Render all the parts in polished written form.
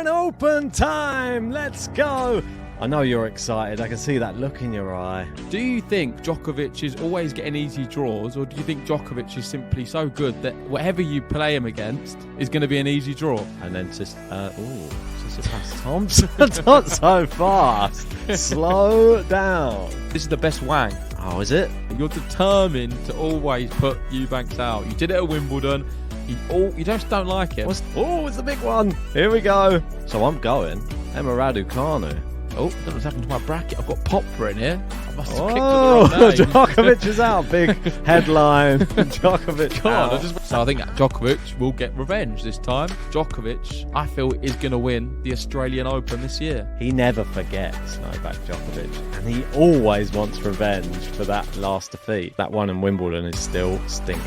Australian Open time. Let's go. I know you're excited. I can see that look in your eye. Do you think Djokovic is always getting easy draws, or do you think Djokovic is simply so good that whatever you play him against is going to be an easy draw? And then just, Tsitsipas Thompson. Not so fast. Slow down. This is the best Wang. Oh, is it? You're determined to always put Eubanks out. You did it at Wimbledon. You just don't like it. It's the big one. Here we go. So I'm going Emma Raducanu. Oh, I don't know what's happened to my bracket. I've got Popper in here. I must have clicked on the wrong name. Djokovic is out. Big headline. Djokovic out. So I think Djokovic will get revenge this time. Djokovic, I feel, is going to win the Australian Open this year. He never forgets, Novak Djokovic. And he always wants revenge for that last defeat. That one in Wimbledon is still stinging.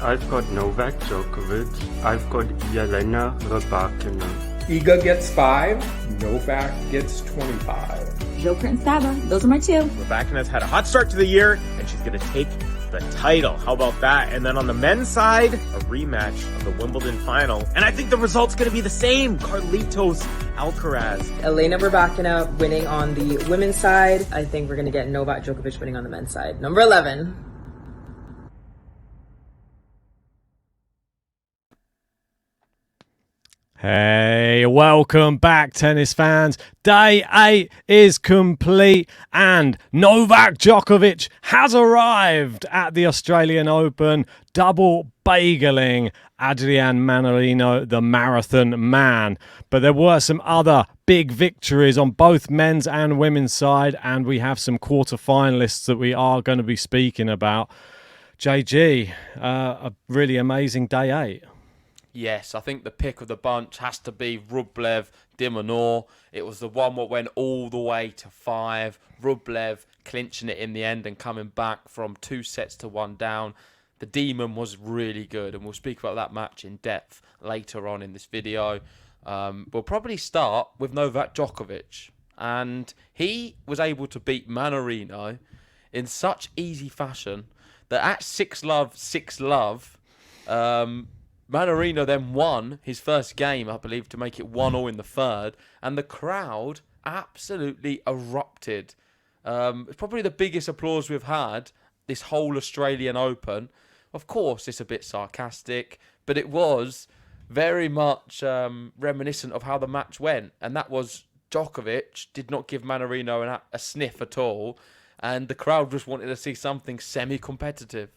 I've got Novak Djokovic. I've got Jelena Rybakina. Iga gets 5, Novak gets 25. Joker and Saba, those are my two. Rybakina's had a hot start to the year, and she's going to take the title. How about that? And then on the men's side, a rematch of the Wimbledon final. And I think the result's going to be the same. Carlitos Alcaraz. Elena Rybakina winning on the women's side. I think we're going to get Novak Djokovic winning on the men's side. Number 11. Hey, welcome back, tennis fans. Day 8 is complete and Novak Djokovic has arrived at the Australian Open, double bageling Adrian Mannarino, the marathon man. But there were some other big victories on both men's and women's side, and we have some quarterfinalists that we are going to be speaking about. JG, a really amazing day 8. Yes, I think the pick of the bunch has to be Rublev de Minaur. It was the one that went all the way to 5. Rublev clinching it in the end and coming back from 2 sets to 1 down. The Demon was really good, and we'll speak about that match in depth later on in this video. We'll probably start with Novak Djokovic, and he was able to beat Mannarino in such easy fashion that at 6-love, Mannarino then won his first game, I believe, to make it 1-1 in the third, and the crowd absolutely erupted. It's probably the biggest applause we've had this whole Australian Open. Of course, it's a bit sarcastic, but it was very much reminiscent of how the match went, and that was Djokovic did not give Mannarino a sniff at all, and the crowd just wanted to see something semi-competitive.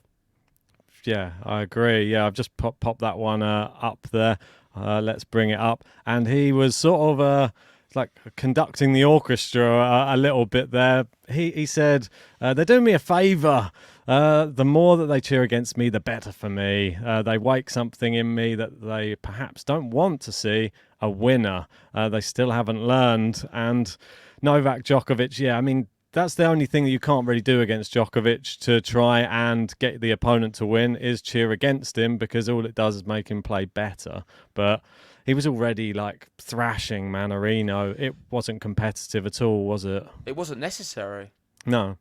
Yeah, I agree. Yeah, I've just popped that one up there. Let's bring it up. And he was sort of like conducting the orchestra a little bit there. He said, they're doing me a favour. The more that they cheer against me, the better for me. They wake something in me that they perhaps don't want to see, a winner. They still haven't learned. And Novak Djokovic, yeah, I mean, that's the only thing that you can't really do against Djokovic to try and get the opponent to win is cheer against him, because all it does is make him play better. But he was already like thrashing Mannarino. It wasn't competitive at all, was it? It wasn't necessary. No,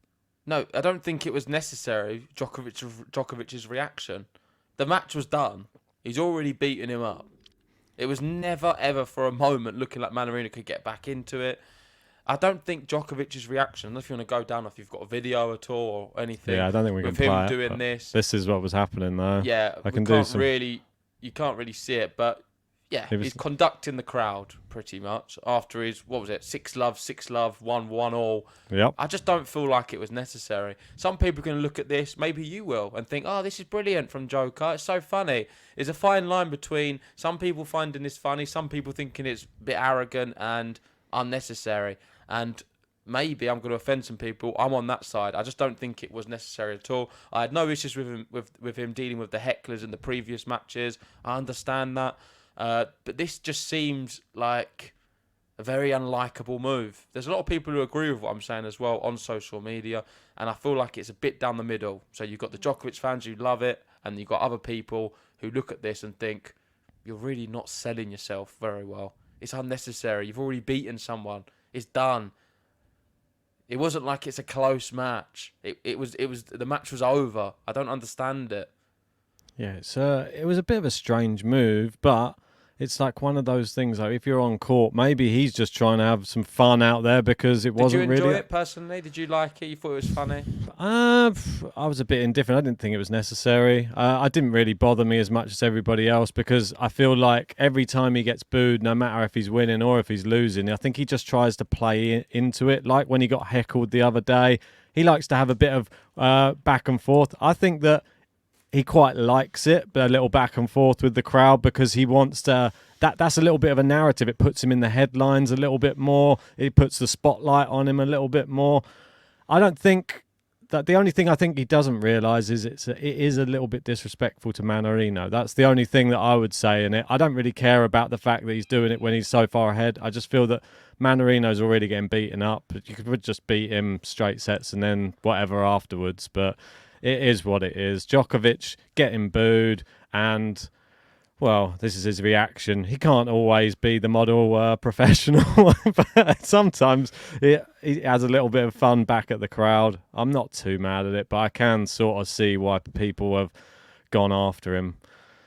I don't think it was necessary, Djokovic's reaction. The match was done. He's already beaten him up. It was never, ever for a moment looking like Mannarino could get back into it. I don't think Djokovic's reaction, unless you want to go down if you've got a video at all or anything. Yeah, I don't think we can play him it, doing this. This is what was happening though. Yeah, I can do some. You can't really see it, but yeah, he's conducting the crowd pretty much after his 6-love, 1-1-all. Yep. I just don't feel like it was necessary. Some people can look at this, maybe you will, and think, "Oh, this is brilliant from Joker. It's so funny." There's a fine line between some people finding this funny, some people thinking it's a bit arrogant and unnecessary. And maybe I'm going to offend some people. I'm on that side. I just don't think it was necessary at all. I had no issues with him with him dealing with the hecklers in the previous matches. I understand that. But this just seems like a very unlikable move. There's a lot of people who agree with what I'm saying as well on social media, and I feel like it's a bit down the middle. So you've got the Djokovic fans who love it, and you've got other people who look at this and think, you're really not selling yourself very well. It's unnecessary. You've already beaten someone. It's done. It wasn't like it's a close match. It was the match was over. I don't understand it. Yeah, it was a bit of a strange move, but it's like one of those things. Like if you're on court, maybe he's just trying to have some fun out there because it wasn't really. Did you enjoy it personally? Did you like it? You thought it was funny? I was a bit indifferent. I didn't think it was necessary. I didn't really bother me as much as everybody else because I feel like every time he gets booed, no matter if he's winning or if he's losing, I think he just tries to play into it. Like when he got heckled the other day, he likes to have a bit of back and forth. I think that he quite likes it, but a little back and forth with the crowd because he wants to. That's a little bit of a narrative. It puts him in the headlines a little bit more. It puts the spotlight on him a little bit more. I don't think that the only thing I think he doesn't realise is it is a little bit disrespectful to Mannarino. That's the only thing that I would say in it. I don't really care about the fact that he's doing it when he's so far ahead. I just feel that Mannarino's already getting beaten up. You could just beat him straight sets and then whatever afterwards. But it is what it is. Djokovic getting booed and, well, this is his reaction. He can't always be the model professional, but sometimes he has a little bit of fun back at the crowd. I'm not too mad at it, but I can sort of see why people have gone after him.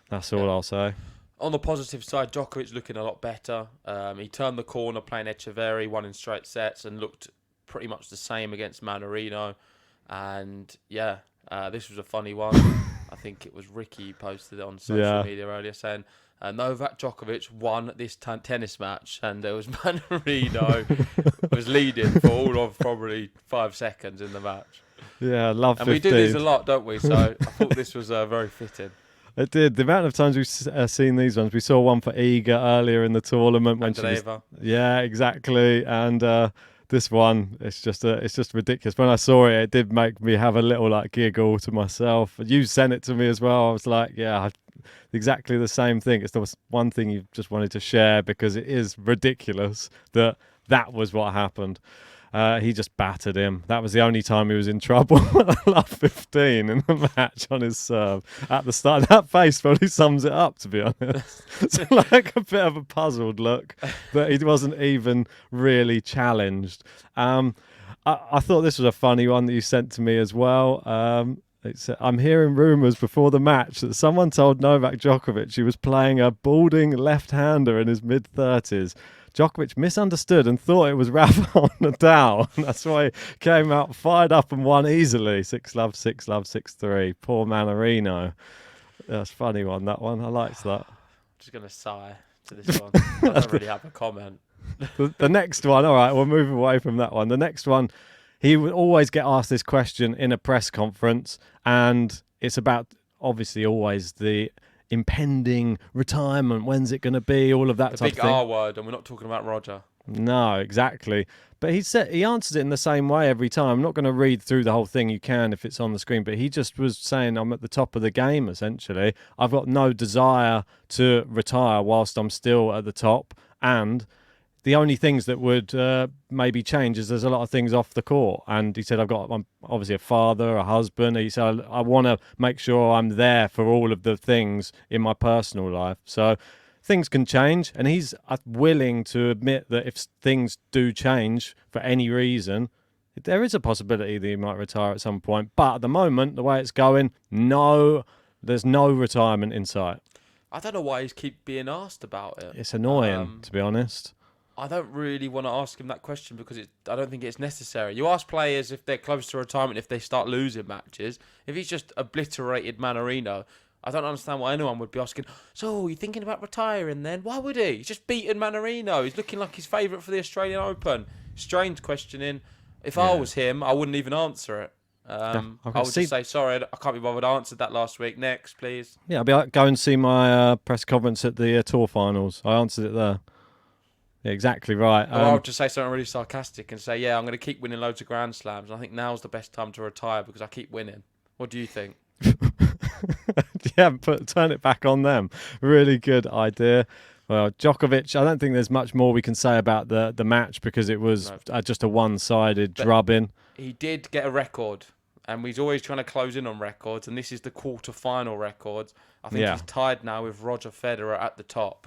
That's all I'll say. On the positive side, Djokovic looking a lot better. He turned the corner playing Echeverry, won in straight sets, and looked pretty much the same against Mannarino. And yeah, this was a funny one. I think it was Ricky posted it on social media earlier saying Novak Djokovic won this tennis match, and there was Mannarino was leading for all of probably 5 seconds in the match. Yeah, love. And 15. we do these a lot, don't we? So I thought this was very fitting. It did. The amount of times we've seen these ones. We saw one for Iga earlier in the tournament when she was, yeah, exactly, and. This one, it's just ridiculous. When I saw it, it did make me have a little like giggle to myself. You sent it to me as well. I was like, yeah, exactly the same thing. It's the one thing you just wanted to share because it is ridiculous that was what happened. He just battered him. That was the only time he was in trouble. I love 15 in the match on his serve at the start. That face probably sums it up, to be honest. It's like a bit of a puzzled look, but he wasn't even really challenged. I thought this was a funny one that you sent to me as well. I'm hearing rumours before the match that someone told Novak Djokovic he was playing a balding left-hander in his mid-30s. Djokovic misunderstood and thought it was Rafael Nadal. That's why he came out fired up and won easily. 6-love, 6-love, 6-3. Poor Mannarino. That's a funny one, that one. I liked that. I'm just going to sigh to this one. I don't really have a comment. The next one, all right, we'll move away from that one. The next one, he would always get asked this question in a press conference, and it's about, obviously, always the impending retirement. When's it going to be? All of that type of thing. The big R word, and we're not talking about Roger. No, exactly. But he answered it in the same way every time. I'm not going to read through the whole thing. You can if it's on the screen. But he just was saying, I'm at the top of the game, essentially. I've got no desire to retire whilst I'm still at the top. And the only things that would maybe change is there's a lot of things off the court. And he said, I'm obviously a father, a husband. He said, I want to make sure I'm there for all of the things in my personal life. So things can change. And he's willing to admit that if things do change for any reason, there is a possibility that he might retire at some point. But at the moment, the way it's going, there's no retirement in sight. I don't know why he's keep being asked about it. It's annoying, to be honest. I don't really want to ask him that question because I don't think it's necessary. You ask players if they're close to retirement, if they start losing matches. If he's just obliterated Mannarino, I don't understand why anyone would be asking, so you thinking about retiring then? Why would he? He's just beaten Mannarino. He's looking like his favourite for the Australian Open. Strange questioning. If I was him, I wouldn't even answer it. I would just say, sorry, I can't be bothered. I answered that last week. Next, please. Yeah, I'll go and see my press conference at the tour finals. I answered it there. Yeah, exactly right. Or I'll just say something really sarcastic and say, yeah, I'm going to keep winning loads of Grand Slams. I think now's the best time to retire because I keep winning. What do you think? Yeah, turn it back on them. Really good idea. Well, Djokovic, I don't think there's much more we can say about the match because it was just a one-sided drubbing. He did get a record, and he's always trying to close in on records, and this is the quarter-final records. I think he's tied now with Roger Federer at the top.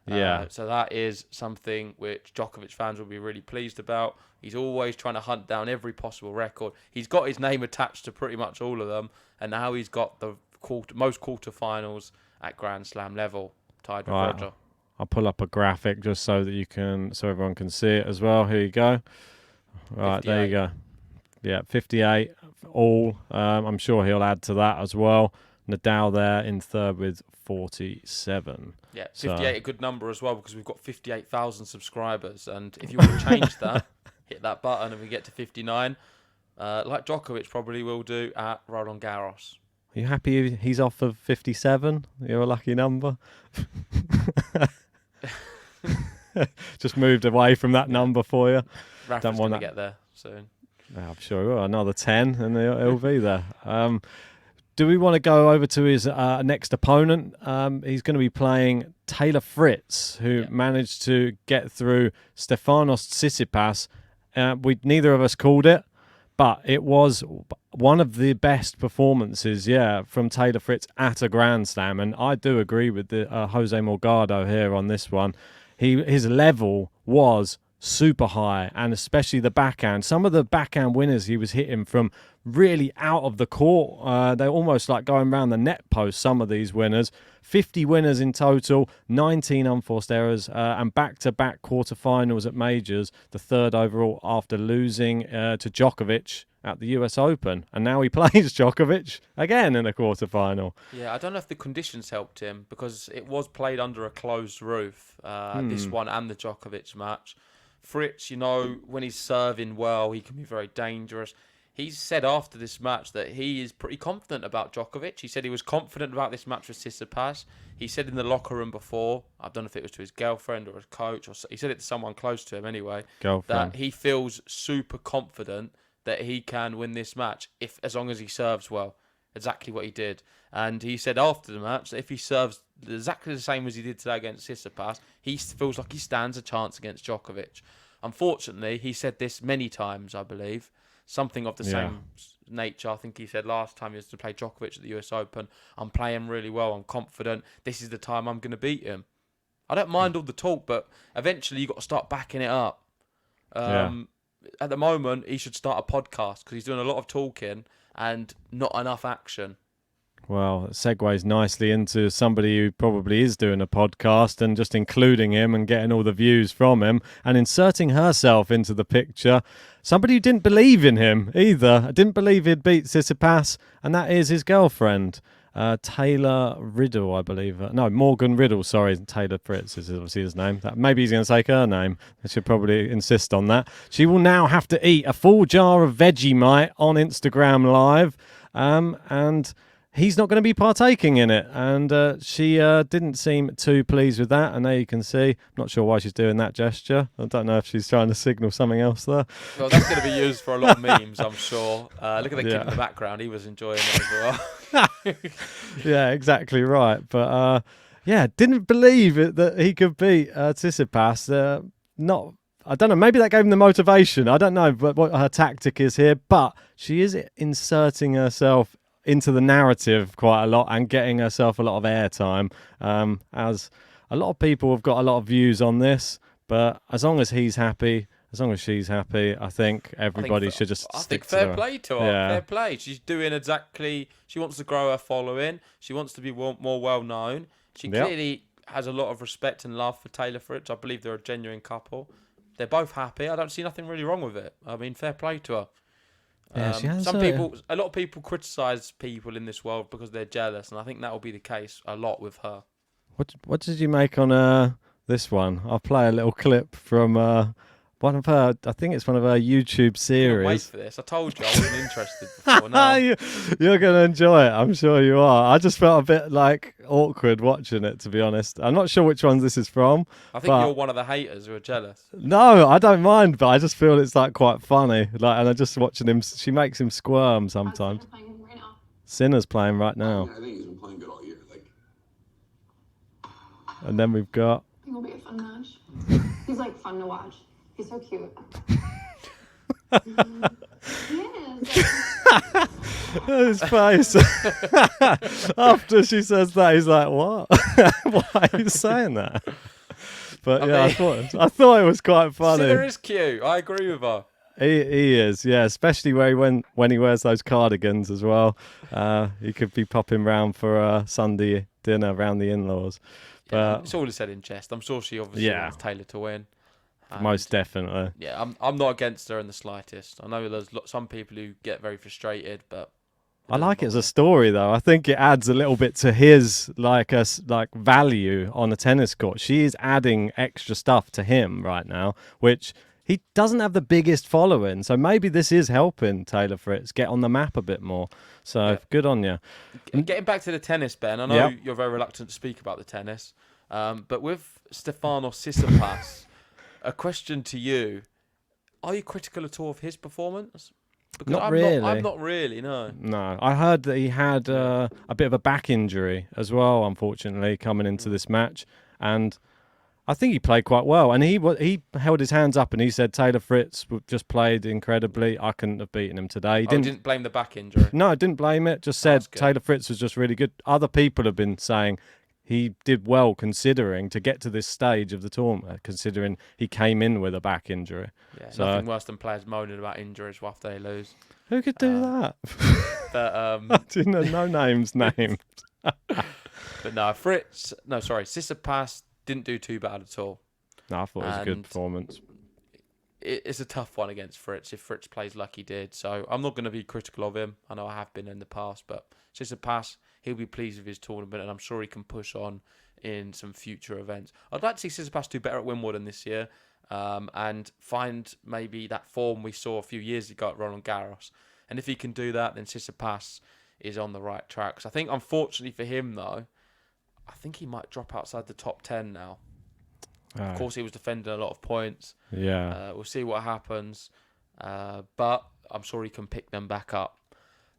So that is something which Djokovic fans will be really pleased about. He's always trying to hunt down every possible record. He's got his name attached to pretty much all of them, and now he's got the most quarterfinals at Grand Slam level, tied with Roger. I'll pull up a graphic just so that so everyone can see it as well. Here you go. Right, 58. There you go. Yeah, 58 all. I'm sure he'll add to that as well. Nadal there in third with 47. Yeah, 58 a good number as well, because we've got 58,000 subscribers. And if you want to change that, hit that button and we get to 59. Like Djokovic probably will do at Roland Garros. Are you happy he's off of 57? You're a lucky number. Just moved away from that number for you. Rafa's going to get there soon. I'm sure he will. Another 10 and he'll be there. Do we want to go over to his next opponent? He's going to be playing Taylor Fritz, who managed to get through Stefanos Tsitsipas. Neither of us called it, but it was one of the best performances, from Taylor Fritz at a Grand Slam. And I do agree with the Jose Morgado here on this one. His level was super high, and especially the backhand. Some of the backhand winners he was hitting from really out of the court. They're almost like going around the net post, some of these winners. 50 winners in total, 19 unforced errors, and back-to-back quarterfinals at majors, the third overall after losing to Djokovic at the US Open. And now he plays Djokovic again in a quarterfinal. Yeah, I don't know if the conditions helped him, because it was played under a closed roof, this one and the Djokovic match. Fritz, when he's serving well, he can be very dangerous. He's said after this match that he is pretty confident about Djokovic. He said he was confident about this match with Tsitsipas. He said in the locker room before, I don't know if it was to his girlfriend or his coach, or he said it to someone close to him anyway, that he feels super confident that he can win this match as long as he serves well. Exactly what he did. And he said after the match that if he serves exactly the same as he did today against Tsitsipas, he feels like he stands a chance against Djokovic. Unfortunately, he said this many times, I believe. Something of the same nature. I think he said last time he was to play Djokovic at the US Open, I'm playing really well, I'm confident, this is the time I'm going to beat him. I don't mind all the talk, but eventually you've got to start backing it up. At the moment, he should start a podcast, because he's doing a lot of talking and not enough action. Well, it segues nicely into somebody who probably is doing a podcast and just including him and getting all the views from him and inserting herself into the picture. Somebody who didn't believe in him either. I didn't believe he'd beat Tsitsipas, and that is his girlfriend, Taylor Riddle, I believe. No, Morgan Riddle, sorry. Taylor Fritz is obviously his name. Maybe he's going to take her name. I should probably insist on that. She will now have to eat a full jar of Vegemite on Instagram Live, and he's not going to be partaking in it. And she didn't seem too pleased with that. And there you can see, I'm not sure why she's doing that gesture. I don't know if she's trying to signal something else there. Well, that's going to be used for a lot of memes, I'm sure. Look at the kid in the background. He was enjoying it as well. Yeah, exactly right. But didn't believe it that he could beat Tsitsipas. I don't know, maybe that gave him the motivation. I don't know what her tactic is here, but she is inserting herself into the narrative quite a lot and getting herself a lot of airtime, as a lot of people have got a lot of views on this. But as long as he's happy, as long as she's happy, I think everybody should just stick to her. I think fair play to her. Yeah. Fair play. She's doing exactly... She wants to grow her following. She wants to be more well-known. She clearly has a lot of respect and love for Taylor Fritz. I believe they're a genuine couple. They're both happy. I don't see nothing really wrong with it. I mean, fair play to her. Yeah, she has a lot of people criticise people in this world because they're jealous, and I think that will be the case a lot with her. What did you make on this one? I'll play a little clip from one of her. I think it's one of her YouTube series. Wait for this. I told you I wasn't interested before. Now you're going to enjoy it. I'm sure you are. I just felt a bit awkward watching it, to be honest. I'm not sure which one this is from. I think you're one of the haters who are jealous. No, I don't mind, but I just feel it's quite funny. And I'm just watching him. She makes him squirm sometimes. Sinner's playing right now. I think he's been playing good all year. And then we've got. I think it'll be a fun match. He's fun to watch. He's so cute. His face. After she says that, he's like, "What? Why are you saying that?" But I thought it was quite funny. Sinner is cute. I agree with her. He is, yeah. Especially when he wears those cardigans as well. He could be popping round for a Sunday dinner around the in-laws. But it's all said in jest. I'm sure she obviously wants Taylor to win. Most definitely. Yeah, I'm not against her in the slightest. I know there's some people who get very frustrated, but I like it as a story, though. I think it adds a little bit to his like value on the tennis court. She is adding extra stuff to him right now, which he doesn't have the biggest following. So maybe this is helping Taylor Fritz get on the map a bit more. So good on you. Getting back to the tennis, Ben, I know you're very reluctant to speak about the tennis, but with Stefanos Tsitsipas, a question to you: are you critical at all of his performance? Because I'm not really, no. No, I heard that he had a bit of a back injury as well, unfortunately, coming into this match, and I think he played quite well. And he held his hands up and he said Taylor Fritz just played incredibly. I couldn't have beaten him today. He didn't blame the back injury. No, I didn't blame it. Just said Taylor Fritz was just really good. Other people have been saying he did well considering to get to this stage of the tournament, considering he came in with a back injury. Yeah, so, nothing worse than players moaning about injuries after they lose. Who could do that? But I didn't know, no names named. But no, Tsitsipas didn't do too bad at all. No, I thought it was a good performance. It's a tough one against Fritz if Fritz plays like he did. So I'm not going to be critical of him. I know I have been in the past, but Tsitsipas, he'll be pleased with his tournament, and I'm sure he can push on in some future events. I'd like to see Tsitsipas do better at Wimbledon this year, and find maybe that form we saw a few years ago at Roland Garros. And if he can do that, then Tsitsipas is on the right track. So I think, unfortunately for him, though, I think he might drop outside the top 10 now. Of course, he was defending a lot of points. Yeah. We'll see what happens. But I'm sure he can pick them back up.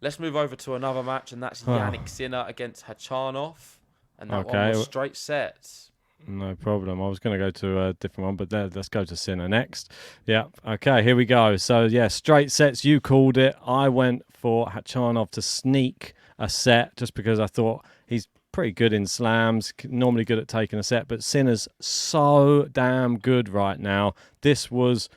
Let's move over to another match, and that's Jannik Sinner against Khachanov. And that one was straight sets. No problem. I was going to go to a different one, but let's go to Sinner next. Yeah. Okay, here we go. So, straight sets. You called it. I went for Khachanov to sneak a set just because I thought he's pretty good in slams, normally good at taking a set, but Sinner's so damn good right now. This was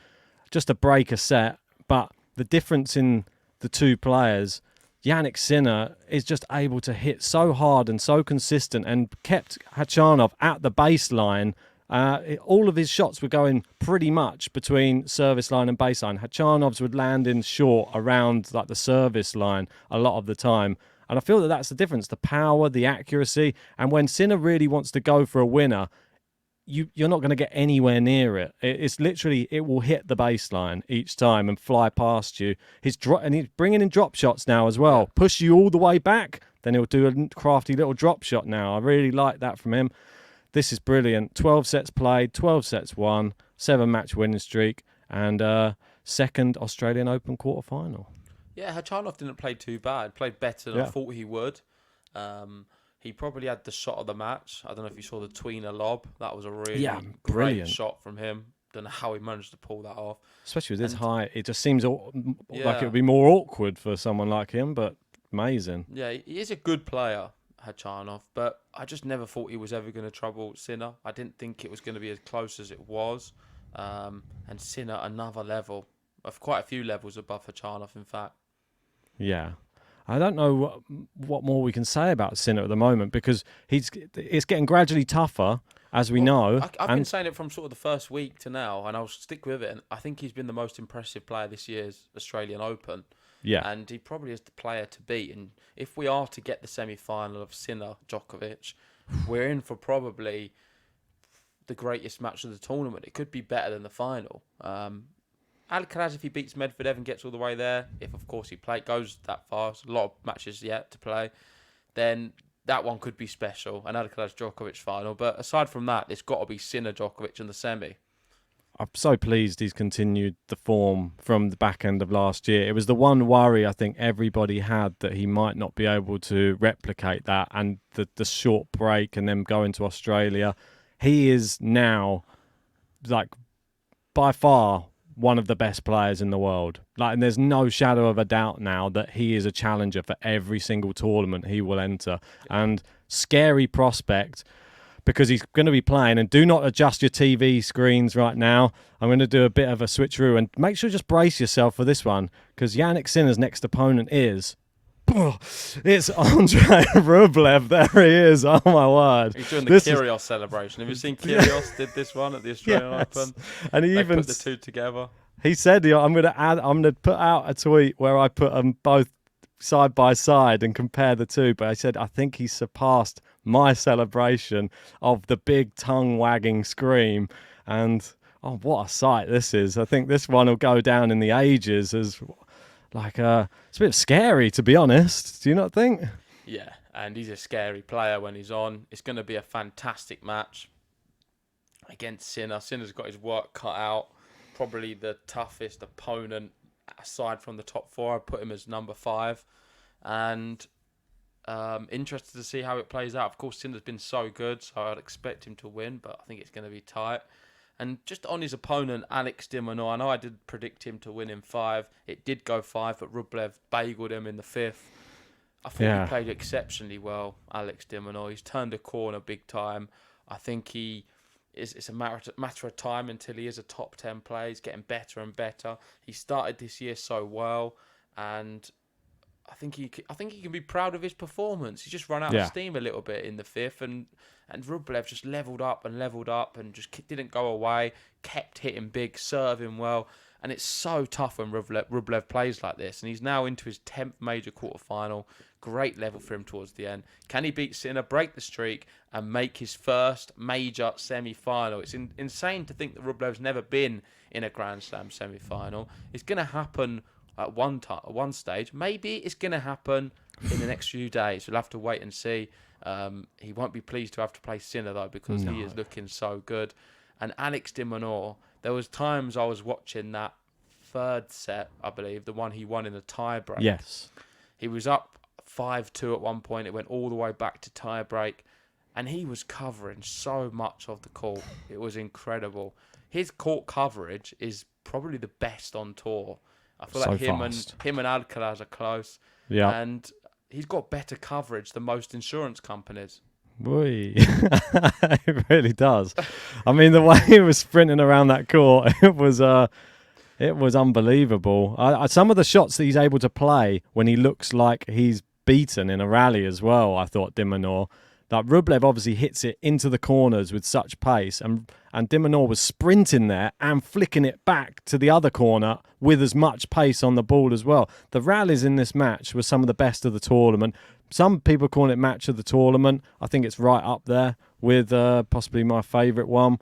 just a break a set, but the difference in the two players, Jannik Sinner is just able to hit so hard and so consistent and kept Khachanov at the baseline. All of his shots were going pretty much between service line and baseline. Khachanov's would land in short around like the service line a lot of the time. And I feel that that's the difference, the power, the accuracy. And when Sinner really wants to go for a winner, you're not going to get anywhere near it. It's literally, it will hit the baseline each time and fly past you. And he's bringing in drop shots now as well. Push you all the way back, then he'll do a crafty little drop shot now. I really like that from him. This is brilliant. 12 sets played, 12 sets won, 7-match winning streak, and second Australian Open quarterfinal. Yeah, Khachanov didn't play too bad. Played better than I thought he would. He probably had the shot of the match. I don't know if you saw the tweener lob. That was a really great shot from him. Don't know how he managed to pull that off. Especially with his height, it just seems like it would be more awkward for someone like him, but amazing. Yeah, he is a good player, Khachanov, but I just never thought he was ever going to trouble Sinner. I didn't think it was going to be as close as it was. And Sinner, another level, of quite a few levels above Khachanov, in fact. Yeah. I don't know what more we can say about Sinner at the moment because it's getting gradually tougher, as we know. I've been saying it from sort of the first week to now, and I'll stick with it. And I think he's been the most impressive player this year's Australian Open. Yeah. And he probably is the player to beat. And if we are to get the semi-final of Sinner Djokovic, we're in for probably the greatest match of the tournament. It could be better than the final. Alcaraz, if he beats Medvedev and gets all the way there, if of course he goes that far, a lot of matches yet to play, then that one could be special. An Alcaraz Djokovic final. But aside from that, it's got to be Sinner Djokovic in the semi. I'm so pleased he's continued the form from the back end of last year. It was the one worry I think everybody had that he might not be able to replicate that and the short break and then go into Australia. He is now, like, by far one of the best players in the world. And there's no shadow of a doubt now that he is a challenger for every single tournament he will enter. And scary prospect because he's going to be playing. And do not adjust your TV screens right now. I'm going to do a bit of a switcheroo and make sure just brace yourself for this one because Jannik Sinner's next opponent is It's Andrei Rublev. There he is. Oh my word! He's doing the Kyrgios celebration. Have you seen Kyrgios did this one at the Australian Open? And They put the two together. He said, I'm going to put out a tweet where I put them both side by side and compare the two. But I said, I think he surpassed my celebration of the big tongue wagging scream. And oh, what a sight this is. I think this one will go down in the ages as like, it's a bit scary, to be honest. Do you not think? Yeah, and he's a scary player when he's on. It's going to be a fantastic match against Sinner. Sinner's got his work cut out. Probably the toughest opponent aside from the top four. I'd put him as number 5. And interested to see how it plays out. Of course, Sinner's been so good, so I'd expect him to win, but I think it's going to be tight. And just on his opponent, Alex de Minaur, I know I did predict him to win in 5. It did go 5, but Rublev bageled him in the 5th. I thought he played exceptionally well, Alex de Minaur. He's turned a corner big time. I think it's a matter of time until he is a top 10 player. He's getting better and better. He started this year so well, and I think he can be proud of his performance. He just run out of steam a little bit in the 5th, and Rublev just leveled up and just didn't go away. Kept hitting big, serving well, and it's so tough when Rublev plays like this. And he's now into his 10th major quarterfinal. Great level for him towards the end. Can he beat Sinner, break the streak, and make his first major semi-final? It's insane to think that Rublev's never been in a Grand Slam semi-final. It's going to happen at one stage. Maybe it's going to happen in the next few days. We'll have to wait and see. He won't be pleased to have to play Sinner, though, because he is looking so good. And Alex de Minaur, there was times I was watching that 3rd set, I believe, the one he won in the tie-break. Yes. He was up 5-2 at one point. It went all the way back to tie-break. And he was covering so much of the court. It was incredible. His court coverage is probably the best on tour. I feel like him and Alcaraz are close. Yeah. And he's got better coverage than most insurance companies. Boy, it really does. I mean, the way he was sprinting around that court, it was unbelievable. Some of the shots that he's able to play when he looks like he's beaten in a rally as well, I thought de Minaur. Like Rublev obviously hits it into the corners with such pace, and de Minaur was sprinting there and flicking it back to the other corner with as much pace on the ball as well. The rallies in this match were some of the best of the tournament. Some people call it match of the tournament. I think it's right up there with possibly my favourite one.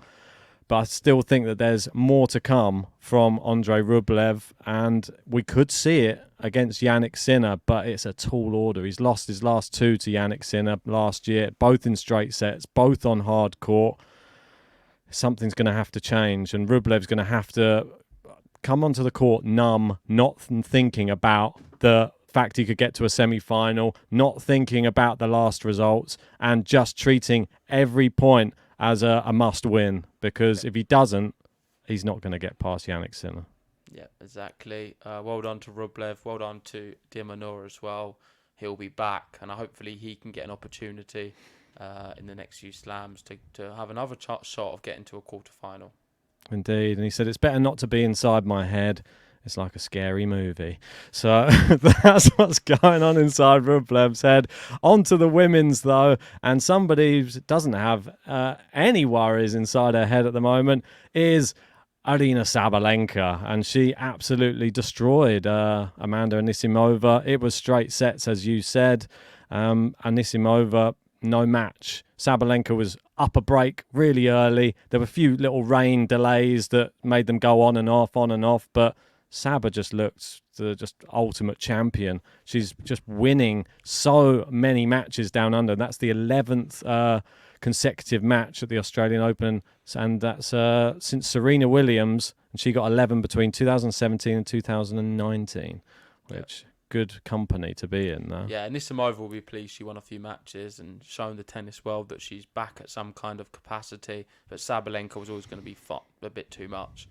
But I still think that there's more to come from Andrei Rublev, and we could see it against Jannik Sinner, but it's a tall order. He's lost his last 2 to Jannik Sinner last year, both in straight sets, both on hard court. Something's going to have to change, and Rublev's going to have to come onto the court numb, not thinking about the fact he could get to a semi-final, not thinking about the last results, and just treating every point as a must-win, because if he doesn't, he's not going to get past Jannik Sinner. Yeah, exactly. Well done to Rublev. Well done to de Minaur as well. He'll be back, and hopefully he can get an opportunity in the next few slams to have another shot of getting to a quarterfinal. Indeed, and he said, it's better not to be inside my head. It's like a scary movie. So that's what's going on inside Rublev's head. On to the women's, though, and somebody who doesn't have any worries inside her head at the moment is Aryna Sabalenka, and she absolutely destroyed Amanda Anisimova. It was straight sets, as you said. Anisimova, no match. Sabalenka was up a break really early. There were a few little rain delays that made them go on and off, but Saba just looked the just ultimate champion. She's just winning so many matches down under. That's the 11th consecutive match at the Australian Open, and that's since Serena Williams, and she got 11 between 2017 and 2019, which good company to be in. Yeah, Anisimova will be pleased she won a few matches and shown the tennis world that she's back at some kind of capacity, but Sabalenka was always going to be a bit too much.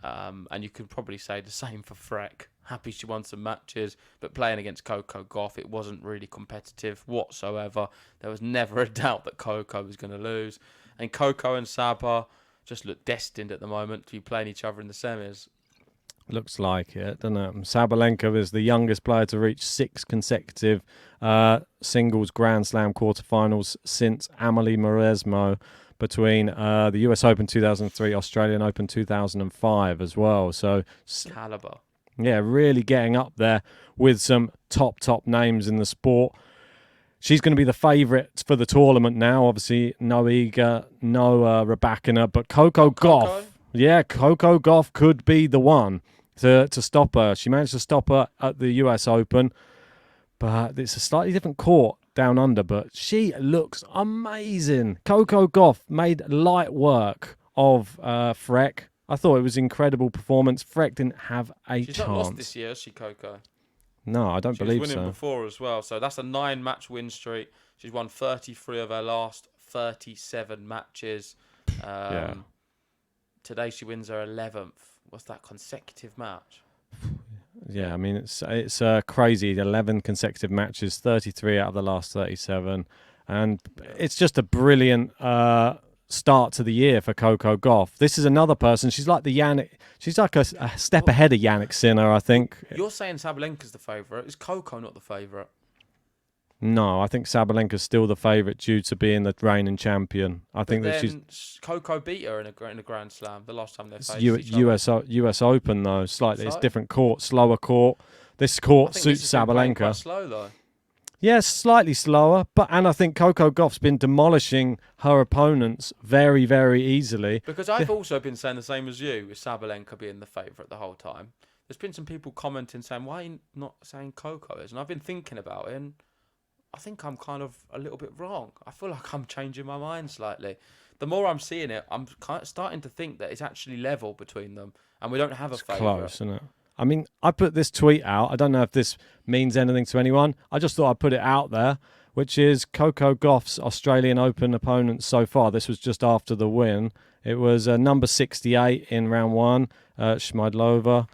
And you could probably say the same for Freck. Happy she won some matches, but playing against Coco Gauff, it wasn't really competitive whatsoever. There was never a doubt that Coco was going to lose. And Coco and Saba just look destined at the moment to be playing each other in the semis. Looks like it, doesn't it? Sabalenka is the youngest player to reach 6 consecutive singles Grand Slam quarterfinals since Amelie Mauresmo between the US Open 2003, Australian Open 2005 as well. So, Caliber. yeah, really getting up there with some top names in the sport. She's going to be the favourite for the tournament now. Obviously, no Iga, no Rybakina, but Coco Gauff. Yeah, Coco Gauff could be the one to stop her. She managed to stop her at the US Open, but it's a slightly different court down under, but she looks amazing. Coco Gauff made light work of Freck. I thought it was an incredible performance. Freck didn't have a chance. She's not lost this year, has she, Coco? No, I don't believe so. She was winning before as well, so that's a 9-match win streak. She's won 33 of her last 37 matches. Today she wins her 11th. What's that, consecutive match? Yeah, I mean, it's crazy. 11 consecutive matches, 33 out of the last 37. And it's just a brilliant start to the year for Coco Gauff. This is another person. She's like she's like a step ahead of Jannik Sinner, I think. You're saying Sabalenka's the favourite. Is Coco not the favourite? No, I think Sabalenka's still the favourite due to being the reigning champion. I think that she's Coco beat her in a Grand Slam the last time they faced each other. US Open though, slightly. It's different court, slower court. This court suits Sabalenka. Quite slow though. Yes, slightly slower, and I think Coco Gauff's been demolishing her opponents very, very easily. Because I've also been saying the same as you, with Sabalenka being the favourite the whole time. There's been some people commenting saying, why are you not saying Coco is? And I've been thinking about it, and I think I'm kind of a little bit wrong. I feel like I'm changing my mind slightly. The more I'm seeing it, I'm kind of starting to think that it's actually level between them, and we don't have a favourite. Close, isn't it? I mean, I put this tweet out. I don't know if this means anything to anyone. I just thought I'd put it out there, which is Coco Gauff's Australian Open opponents so far. This was just after the win. It was number 68 in round 1, Schmeidlova,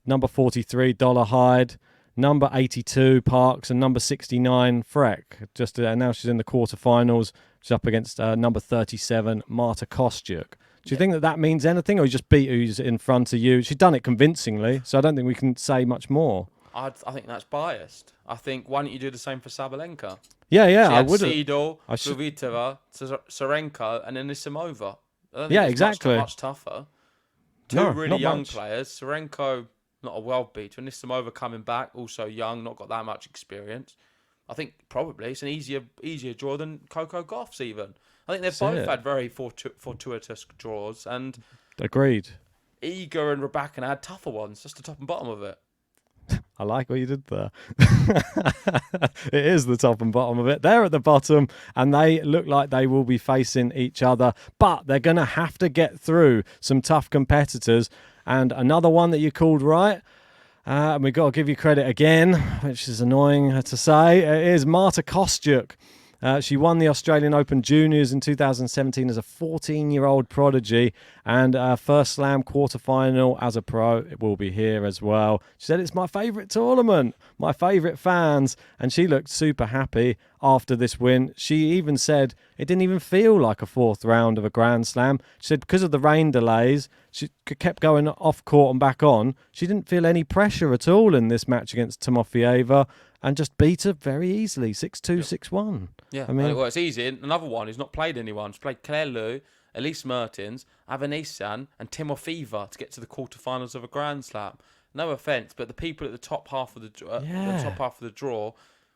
number 43, Dollarhide, number 82, Parks, and number 69, Freck. Just now she's in the quarterfinals. She's up against number 37, Marta Kostyuk. Do you think that means anything, or you just beat who's in front of you? She's done it convincingly, so I don't think we can say much more. I think that's biased. I think, why don't you do the same for Sabalenka? Yeah, she I had would. Seedorf, Kvitova, Serenko, and then Anisimova. Yeah, exactly. Much tougher. Two really young players. Serenko, not a world beater. Anisimova coming back, also young, not got that much experience. I think probably it's an easier draw than Coco Gauff's even. I think they've both had very fortuitous draws, and agreed. Iga and Rybakina had tougher ones, just the top and bottom of it. I like what you did there. It is the top and bottom of it. They're at the bottom, and they look like they will be facing each other, but they're going to have to get through some tough competitors. And another one that you called right, and we've got to give you credit again, which is annoying to say, is Marta Kostyuk. She won the Australian Open Juniors in 2017 as a 14-year-old prodigy, and first Slam quarterfinal as a pro. It will be here as well. She said, it's my favourite tournament, my favourite fans, and she looked super happy after this win. She even said it didn't even feel like a fourth round of a Grand Slam. She said because of the rain delays, she kept going off court and back on. She didn't feel any pressure at all in this match against Timofeeva, and just beat her very easily, 6-2, 6-1. Yeah, I mean, well, it's easy. Another one who's not played anyone. She's played Claire Liu, Elise Mertens, Avanesyan, and Timofeeva to get to the quarterfinals of a Grand Slam. No offence, but the people at the top half of the draw,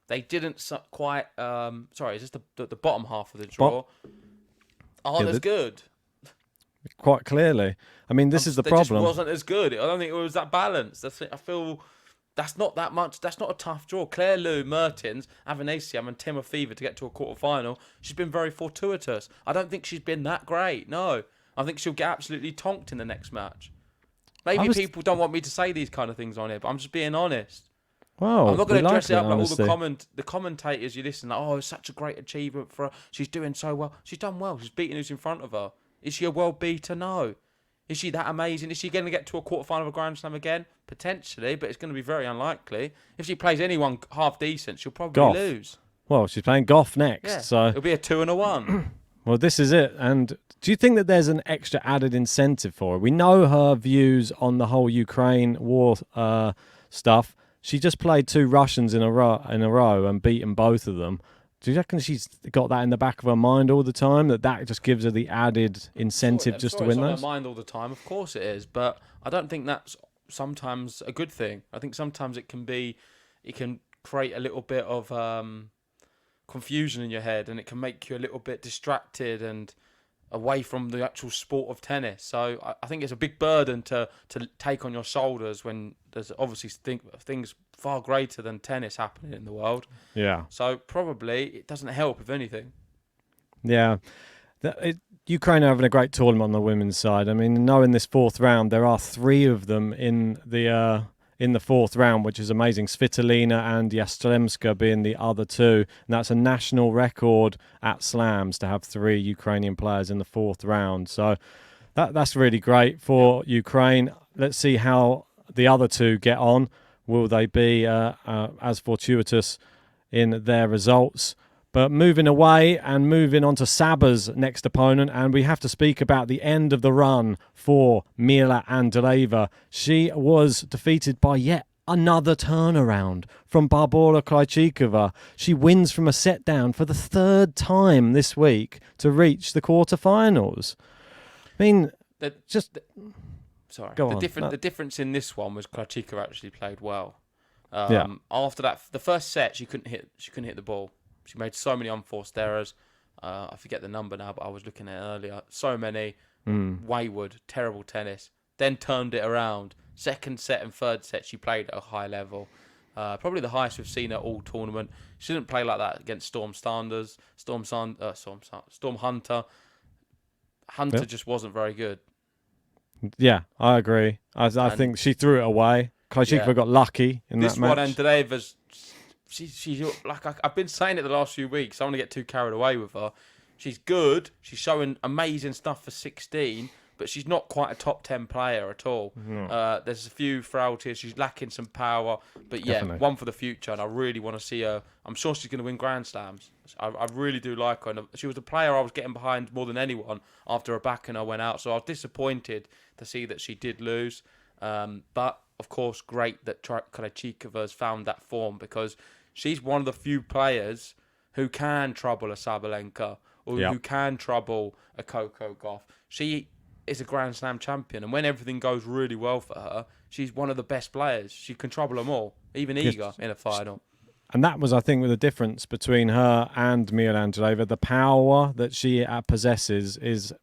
they didn't quite. Sorry, it's just the bottom half of the draw aren't as good. Quite clearly, I mean, this is the problem. Just wasn't as good. I don't think it was that balanced. I feel. That's not that much. That's not a tough draw. Claire Liu, Mertens, Avanesyan, and Timofeeva to get to a quarterfinal. She's been very fortuitous. I don't think she's been that great. No, I think she'll get absolutely tonked in the next match. Maybe people don't want me to say these kind of things on here, but I'm just being honest. Well, I'm not going to dress it up like all the commentators you listen. Like, oh, it's such a great achievement for her. She's doing so well. She's done well. She's beating who's in front of her. Is she a world beater? No. Is she that amazing? Is she going to get to a quarterfinal of a Grand Slam again? Potentially, but it's going to be very unlikely. If she plays anyone half decent, she'll probably lose. Well, she's playing Gauff next, Yeah. so It'll be a 2 and a 1. Well, this is it. And do you think that there's an extra added incentive for her? We know her views on the whole Ukraine war stuff. She just played 2 Russians in a row and beaten both of them. Do you reckon she's got that in the back of her mind all the time, that just gives her the added incentive just to win those? It's on her mind all the time. Of course it is. But I don't think that's sometimes a good thing. I think sometimes it can create a little bit of confusion in your head, and it can make you a little bit distracted and away from the actual sport of tennis. So I think it's a big burden to take on your shoulders when there's obviously things far greater than tennis happening in the world. Yeah. So probably it doesn't help, if anything. Yeah. Ukraine are having a great tournament on the women's side. I mean, knowing this 4th round, there are 3 of them in the 4th round, which is amazing. Svitolina and Yastremska being the other 2. And that's a national record at slams to have 3 Ukrainian players in the 4th round. So that's really great for Ukraine. Let's see how the other 2 get on. Will they be as fortuitous in their results? But moving away and moving on to Saba's next opponent, and we have to speak about the end of the run for Mila Andreeva. She was defeated by yet another turnaround from Barbora Krejcikova. She wins from a set down for the 3rd time this week to reach the quarterfinals. I mean, The difference in this one was Krejcikova actually played well. After that, the first set, she couldn't hit the ball. She made so many unforced errors. I forget the number now, but I was looking at it earlier. So many. Wayward, terrible tennis. Then turned it around. Second set and third set, she played at a high level. Probably the highest we've seen her all tournament. She didn't play like that against Storm Hunter. Hunter just wasn't very good. Yeah, I agree. I think she threw it away. Krejcikova got lucky in that match. This one, Andreeva's... She's like I've been saying it the last few weeks. I don't want to get too carried away with her. She's good. She's showing amazing stuff for 16, but she's not quite a top 10 player at all. No. There's a few frailties. She's lacking some power, but Definitely. One for the future. And I really want to see her. I'm sure she's going to win Grand Slams. I really do like her. And she was the player I was getting behind more than anyone after Rybakina went out. So I was disappointed to see that she did lose. But of course, great that Krejcikova has found that form, because she's one of the few players who can trouble a Sabalenka or who can trouble a Coco Gauff. She is a Grand Slam champion, and when everything goes really well for her, she's one of the best players. She can trouble them all, even Iga in a final. And that was, I think, the difference between her and Mila Andreeva. The power that she possesses is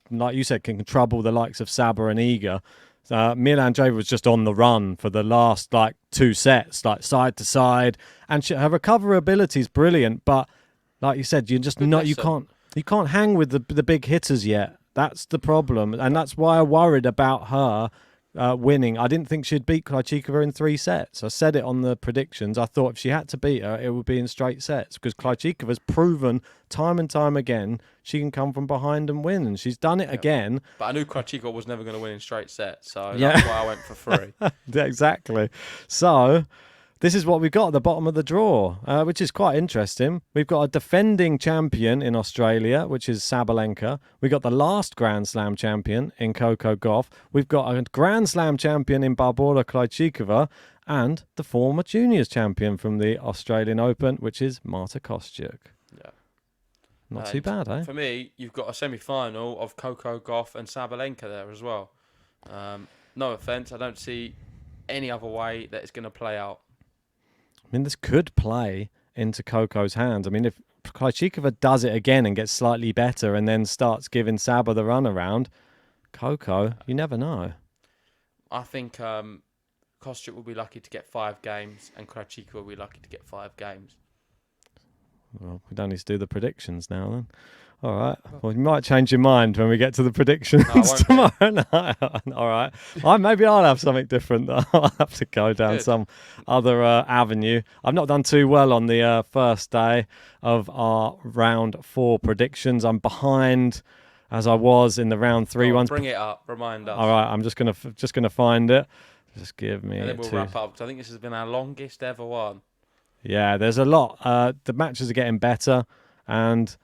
like you said, can trouble the likes of Saba and Iga. Mila Andreeva was just on the run for the last 2 sets, side to side, and her recovery ability is brilliant. But like you said, you can't hang with the big hitters yet. That's the problem, and that's why I worried about her winning. I didn't think she'd beat Krejcikova in 3 sets. I said it on the predictions. I thought if she had to beat her, it would be in straight sets, because Krejcikova's proven time and time again she can come from behind and win, and she's done it again. But I knew Krejcikova was never going to win in straight sets, so that's why I went for 3. Yeah, exactly. So this is what we've got at the bottom of the draw, which is quite interesting. We've got a defending champion in Australia, which is Sabalenka. We've got the last Grand Slam champion in Coco Gauff. We've got a Grand Slam champion in Barbora Krejcikova, and the former juniors champion from the Australian Open, which is Marta Kostyuk. Yeah. Not too bad, eh? For me, you've got a semi-final of Coco Gauff and Sabalenka there as well. No offence, I don't see any other way that it's going to play out. I mean, this could play into Coco's hands. I mean, if Krejcikova does it again and gets slightly better and then starts giving Saba the runaround, Coco, you never know. I think Kostyuk will be lucky to get 5 games, and Krejcikova will be lucky to get 5 games. Well, we don't need to do the predictions now then. All right. Well, you might change your mind when we get to the predictions tomorrow night. All right. Maybe I'll have something different. I'll have to go down some other avenue. I've not done too well on the first day of our round 4 predictions. I'm behind as I was in the round 3 ones. Bring it up. Remind us. All right. I'm just gonna find it. Just give me. And then we'll wrap up, because I think this has been our longest ever one. Yeah. There's a lot. The matches are getting better, and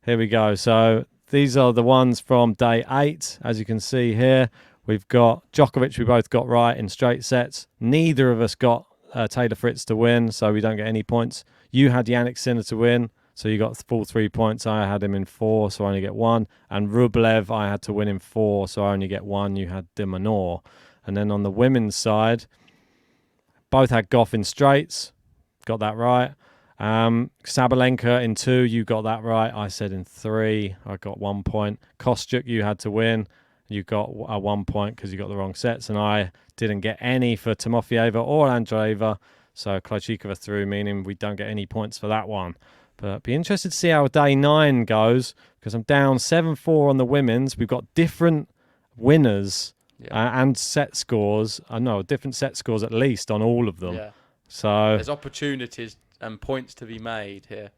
Here we go. So these are the ones from day 8. As you can see here, we've got Djokovic, we both got right in straight sets. Neither of us got Taylor Fritz to win, so we don't get any points. You had Jannik Sinner to win, so you got full 3 points. I had him in 4, so I only get 1. And Rublev, I had to win in 4, so I only get 1. You had de Minaur. And then on the women's side, both had Gauff in straights. Got that right. Sabalenka in 2, you got that right. I said in 3, I got 1 point. Kostyuk, you had to win. You got 1 point because you got the wrong sets, and I didn't get any for Timofeyeva or Andreeva. So Krejcikova through, meaning we don't get any points for that one. But be interested to see how day 9 goes, because I'm down 7-4 on the women's. We've got different winners and set scores. I know different set scores at least on all of them. Yeah. So there's opportunities and points to be made here.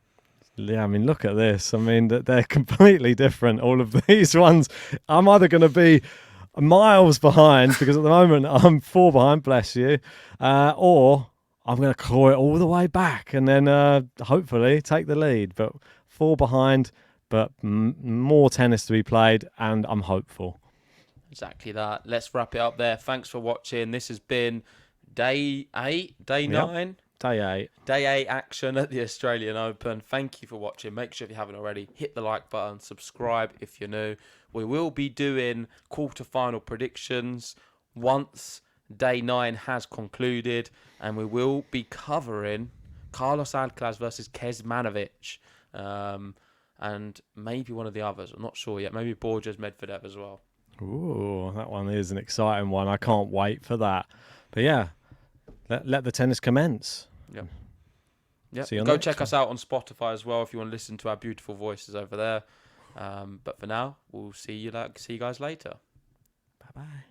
Yeah, I mean, look at this. I mean, they're completely different. All of these ones, I'm either going to be miles behind because at the moment I'm 4 behind, bless you, or I'm going to claw it all the way back and then hopefully take the lead. But 4 behind, but more tennis to be played, and I'm hopeful. Exactly that. Let's wrap it up there. Thanks for watching. This has been day 8, day 9. Day 8. Day 8 action at the Australian Open. Thank you for watching. Make sure if you haven't already, hit the like button, subscribe if you're new. We will be doing quarterfinal predictions once day 9 has concluded, and we will be covering Carlos Alcaraz versus Kecmanovic, and maybe one of the others. I'm not sure yet. Maybe Borges Medvedev as well. Ooh, that one is an exciting one. I can't wait for that. But yeah, let the tennis commence. Yeah. Go check us out on Spotify as well if you want to listen to our beautiful voices over there. But for now, we'll see you guys later. Bye bye.